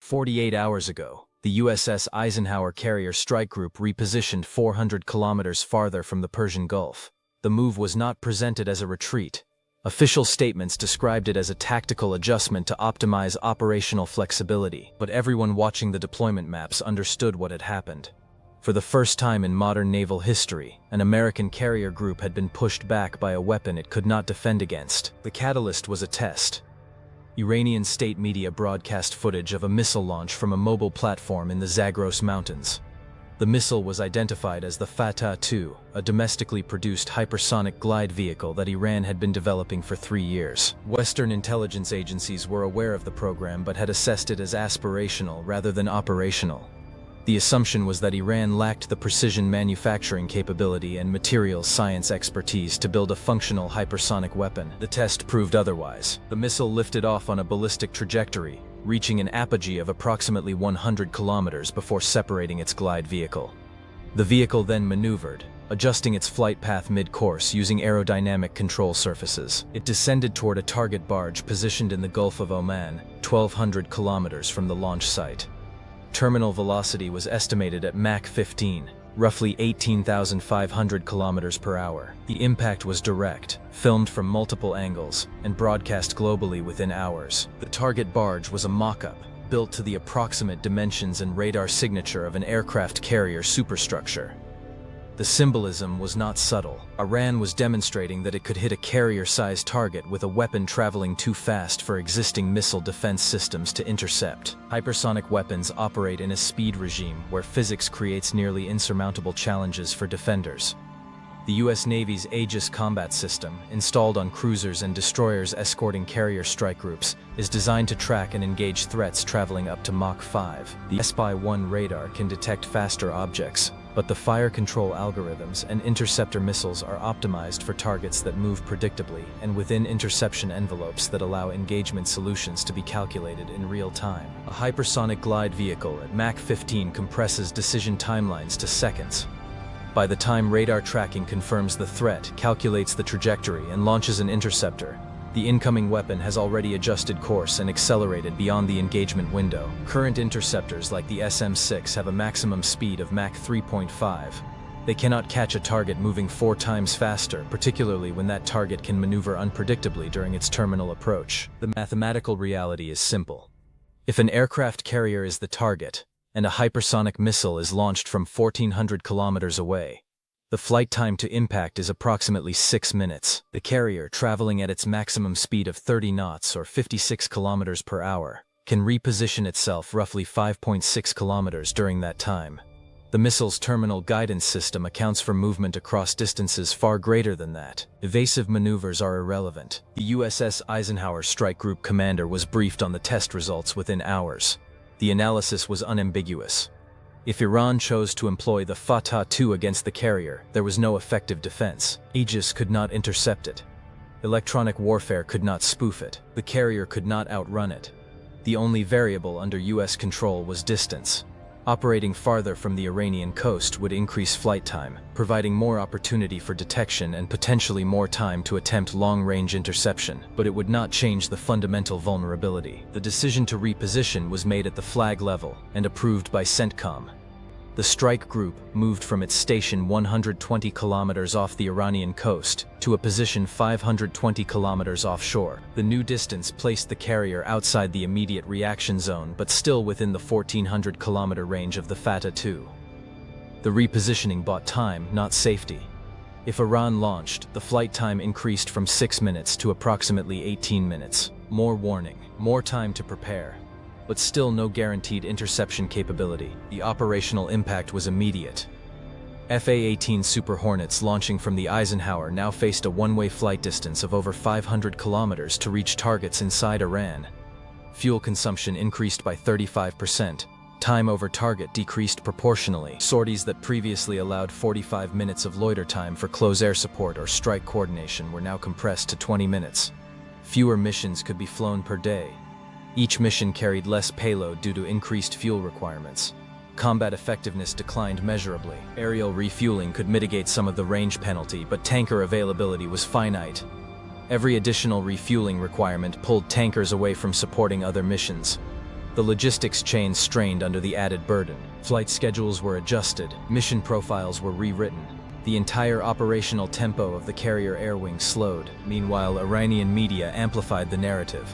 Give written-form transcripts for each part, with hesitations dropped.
48 hours ago, the USS Eisenhower carrier strike group repositioned 400 kilometers farther from the Persian Gulf. The move was not presented as a retreat. Official statements described it as a tactical adjustment to optimize operational flexibility, but everyone watching the deployment maps understood what had happened. For the first time in modern naval history, an American carrier group had been pushed back by a weapon it could not defend against. The catalyst was a test. Iranian state media broadcast footage of a missile launch from a mobile platform in the Zagros Mountains. The missile was identified as the Fateh-2, a domestically produced hypersonic glide vehicle that Iran had been developing for 3 years. Western intelligence agencies were aware of the program but had assessed it as aspirational rather than operational. The assumption was that Iran lacked the precision manufacturing capability and materials science expertise to build a functional hypersonic weapon. The test proved otherwise. The missile lifted off on a ballistic trajectory, reaching an apogee of approximately 100 kilometers before separating its glide vehicle. The vehicle then maneuvered, adjusting its flight path mid-course using aerodynamic control surfaces. It descended toward a target barge positioned in the Gulf of Oman, 1,200 kilometers from the launch site. Terminal velocity was estimated at Mach 15, roughly 18,500 kilometers per hour. The impact was direct, filmed from multiple angles, and broadcast globally within hours. The target barge was a mock-up, built to the approximate dimensions and radar signature of an aircraft carrier superstructure. The symbolism was not subtle. Iran was demonstrating that it could hit a carrier-sized target with a weapon traveling too fast for existing missile defense systems to intercept. Hypersonic weapons operate in a speed regime where physics creates nearly insurmountable challenges for defenders. The U.S. Navy's Aegis combat system, installed on cruisers and destroyers escorting carrier strike groups, is designed to track and engage threats traveling up to Mach 5. The SPY-1 radar can detect faster objects, but the fire control algorithms and interceptor missiles are optimized for targets that move predictably and within interception envelopes that allow engagement solutions to be calculated in real time. A hypersonic glide vehicle at Mach 15 compresses decision timelines to seconds. By the time radar tracking confirms the threat, calculates the trajectory, and launches an interceptor, the incoming weapon has already adjusted course and accelerated beyond the engagement window. Current interceptors like the SM-6 have a maximum speed of Mach 3.5. They cannot catch a target moving 4 times faster, particularly when that target can maneuver unpredictably during its terminal approach. The mathematical reality is simple. If an aircraft carrier is the target, and a hypersonic missile is launched from 1,400 kilometers away, the flight time to impact is approximately 6 minutes. The carrier, traveling at its maximum speed of 30 knots or 56 kilometers per hour, can reposition itself roughly 5.6 kilometers during that time. The missile's terminal guidance system accounts for movement across distances far greater than that. Evasive maneuvers are irrelevant. The USS Eisenhower strike group commander was briefed on the test results within hours. The analysis was unambiguous. If Iran chose to employ the Fateh-2 against the carrier, there was no effective defense. Aegis could not intercept it. Electronic warfare could not spoof it. The carrier could not outrun it. The only variable under U.S. control was distance. Operating farther from the Iranian coast would increase flight time, providing more opportunity for detection and potentially more time to attempt long-range interception, but it would not change the fundamental vulnerability. The decision to reposition was made at the flag level and approved by CENTCOM. The strike group moved from its station 120 kilometers off the Iranian coast to a position 520 kilometers offshore. The new distance placed the carrier outside the immediate reaction zone but still within the 1,400 kilometer range of the Fateh-2. The repositioning bought time, not safety. If Iran launched, the flight time increased from 6 minutes to approximately 18 minutes. More warning, more time to prepare, but still no guaranteed interception capability. The operational impact was immediate. FA-18 Super Hornets launching from the Eisenhower now faced a one-way flight distance of over 500 kilometers to reach targets inside Iran. Fuel consumption increased by 35%. Time over target decreased proportionally. Sorties that previously allowed 45 minutes of loiter time for close air support or strike coordination were now compressed to 20 minutes. Fewer missions could be flown per day. Each mission carried less payload due to increased fuel requirements. Combat effectiveness declined measurably. Aerial refueling could mitigate some of the range penalty, but tanker availability was finite. Every additional refueling requirement pulled tankers away from supporting other missions. The logistics chain strained under the added burden. Flight schedules were adjusted, mission profiles were rewritten. The entire operational tempo of the carrier air wing slowed. Meanwhile, Iranian media amplified the narrative.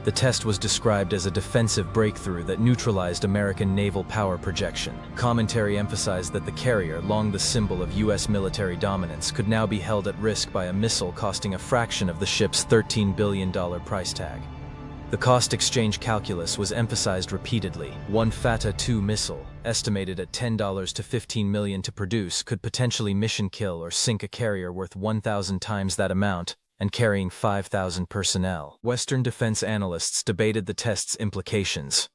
The test was described as a defensive breakthrough that neutralized American naval power projection. Commentary emphasized that the carrier, long the symbol of U.S. military dominance, could now be held at risk by a missile costing a fraction of the ship's $13 billion price tag. The cost exchange calculus was emphasized repeatedly. One Fateh II missile, estimated at $10 to $15 million to produce, could potentially mission kill or sink a carrier worth 1,000 times that amount, and carrying 5,000 personnel. Western defense analysts debated the test's implications.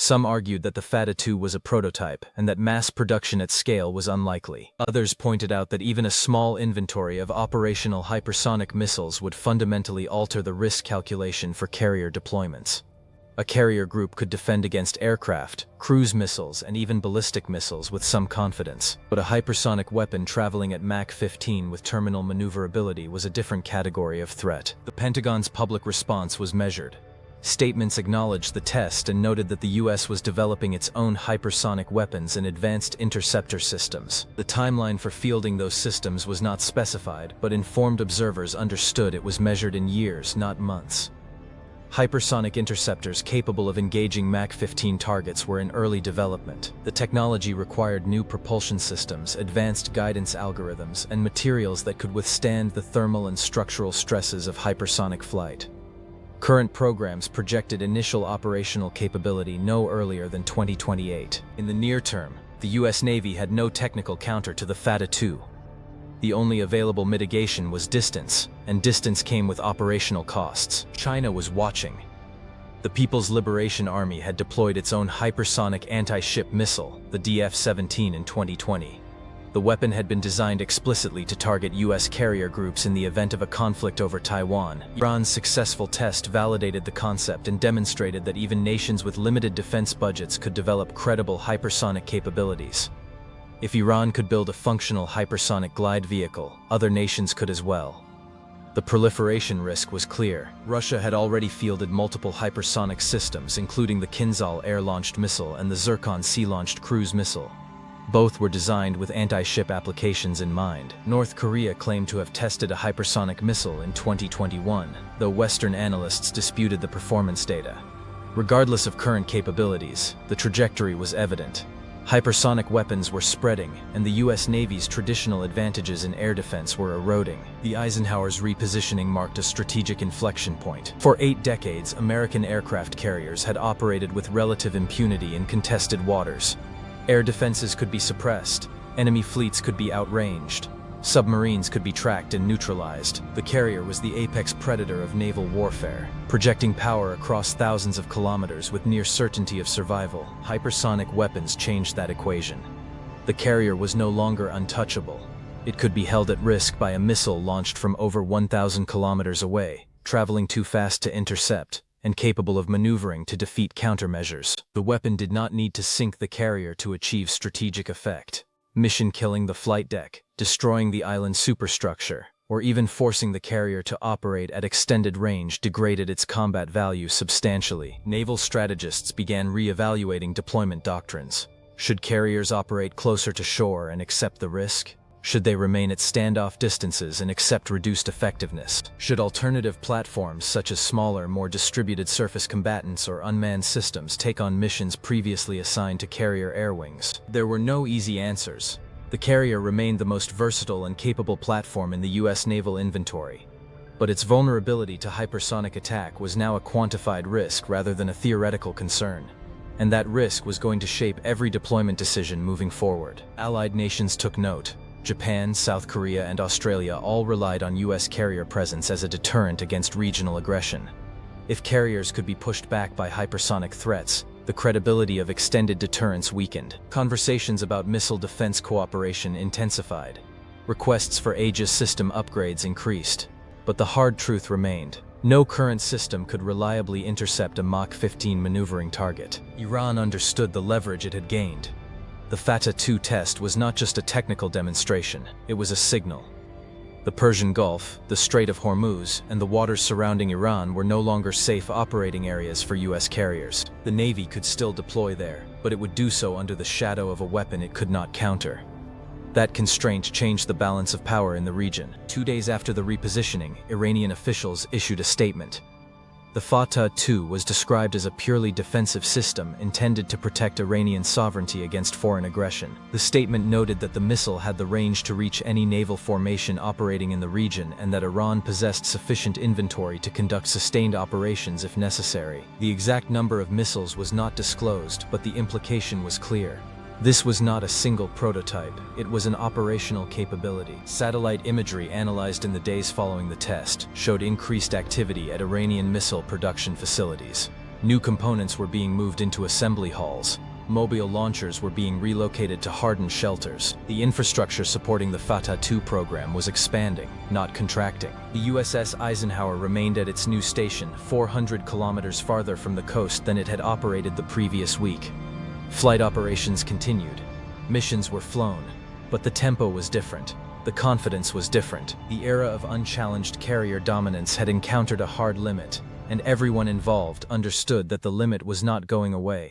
Some argued that the Fateh II was a prototype and that mass production at scale was unlikely. Others pointed out that even a small inventory of operational hypersonic missiles would fundamentally alter the risk calculation for carrier deployments. A carrier group could defend against aircraft, cruise missiles, and even ballistic missiles with some confidence. But a hypersonic weapon traveling at Mach 15 with terminal maneuverability was a different category of threat. The Pentagon's public response was measured. Statements acknowledged the test and noted that the U.S. was developing its own hypersonic weapons and advanced interceptor systems. The timeline for fielding those systems was not specified, but informed observers understood it was measured in years, not months. Hypersonic interceptors capable of engaging Mach 15 targets were in early development. The technology required new propulsion systems, advanced guidance algorithms, and materials that could withstand the thermal and structural stresses of hypersonic flight. Current programs projected initial operational capability no earlier than 2028. In the near term, the U.S. Navy had no technical counter to the Fateh II. The only available mitigation was distance, and distance came with operational costs. China was watching. The People's Liberation Army had deployed its own hypersonic anti-ship missile, the DF-17, in 2020. The weapon had been designed explicitly to target U.S. carrier groups in the event of a conflict over Taiwan. Iran's successful test validated the concept and demonstrated that even nations with limited defense budgets could develop credible hypersonic capabilities. If Iran could build a functional hypersonic glide vehicle, other nations could as well. The proliferation risk was clear. Russia had already fielded multiple hypersonic systems, including the Kinzhal air-launched missile and the Zircon sea-launched cruise missile. Both were designed with anti-ship applications in mind. North Korea claimed to have tested a hypersonic missile in 2021, though Western analysts disputed the performance data. Regardless of current capabilities, the trajectory was evident. Hypersonic weapons were spreading, and the U.S. Navy's traditional advantages in air defense were eroding. The Eisenhower's repositioning marked a strategic inflection point. For 8 decades, American aircraft carriers had operated with relative impunity in contested waters. Air defenses could be suppressed, enemy fleets could be outranged, submarines could be tracked and neutralized. The carrier was the apex predator of naval warfare, projecting power across thousands of kilometers with near certainty of survival. Hypersonic weapons changed that equation. The carrier was no longer untouchable. It could be held at risk by a missile launched from over 1,000 kilometers away, traveling too fast to intercept, and capable of maneuvering to defeat countermeasures. The weapon did not need to sink the carrier to achieve strategic effect. Mission killing the flight deck, destroying the island superstructure, or even forcing the carrier to operate at extended range degraded its combat value substantially. Naval strategists began re-evaluating deployment doctrines. Should carriers operate closer to shore and accept the risk? Should they remain at standoff distances and accept reduced effectiveness? Should alternative platforms such as smaller, more distributed surface combatants or unmanned systems take on missions previously assigned to carrier air wings? There were no easy answers. The carrier remained the most versatile and capable platform in the U.S. naval inventory. But its vulnerability to hypersonic attack was now a quantified risk rather than a theoretical concern. And that risk was going to shape every deployment decision moving forward. Allied nations took note. Japan, South Korea, and Australia all relied on U.S. carrier presence as a deterrent against regional aggression. If carriers could be pushed back by hypersonic threats, the credibility of extended deterrence weakened. Conversations about missile defense cooperation intensified. Requests for Aegis system upgrades increased. But the hard truth remained. No current system could reliably intercept a Mach 15 maneuvering target. Iran understood the leverage it had gained. The Fateh II test was not just a technical demonstration, it was a signal. The Persian Gulf, the Strait of Hormuz, and the waters surrounding Iran were no longer safe operating areas for U.S. carriers. The Navy could still deploy there, but it would do so under the shadow of a weapon it could not counter. That constraint changed the balance of power in the region. 2 days after the repositioning, Iranian officials issued a statement. The Fatah II was described as a purely defensive system intended to protect Iranian sovereignty against foreign aggression. The statement noted that the missile had the range to reach any naval formation operating in the region and that Iran possessed sufficient inventory to conduct sustained operations if necessary. The exact number of missiles was not disclosed, but the implication was clear. This was not a single prototype, it was an operational capability. Satellite imagery analyzed in the days following the test showed increased activity at Iranian missile production facilities. New components were being moved into assembly halls. Mobile launchers were being relocated to hardened shelters. The infrastructure supporting the Fatah II program was expanding, not contracting. The USS Eisenhower remained at its new station, 400 kilometers farther from the coast than it had operated the previous week. Flight operations continued. Missions were flown, but the tempo was different. The confidence was different. The era of unchallenged carrier dominance had encountered a hard limit, and everyone involved understood that the limit was not going away.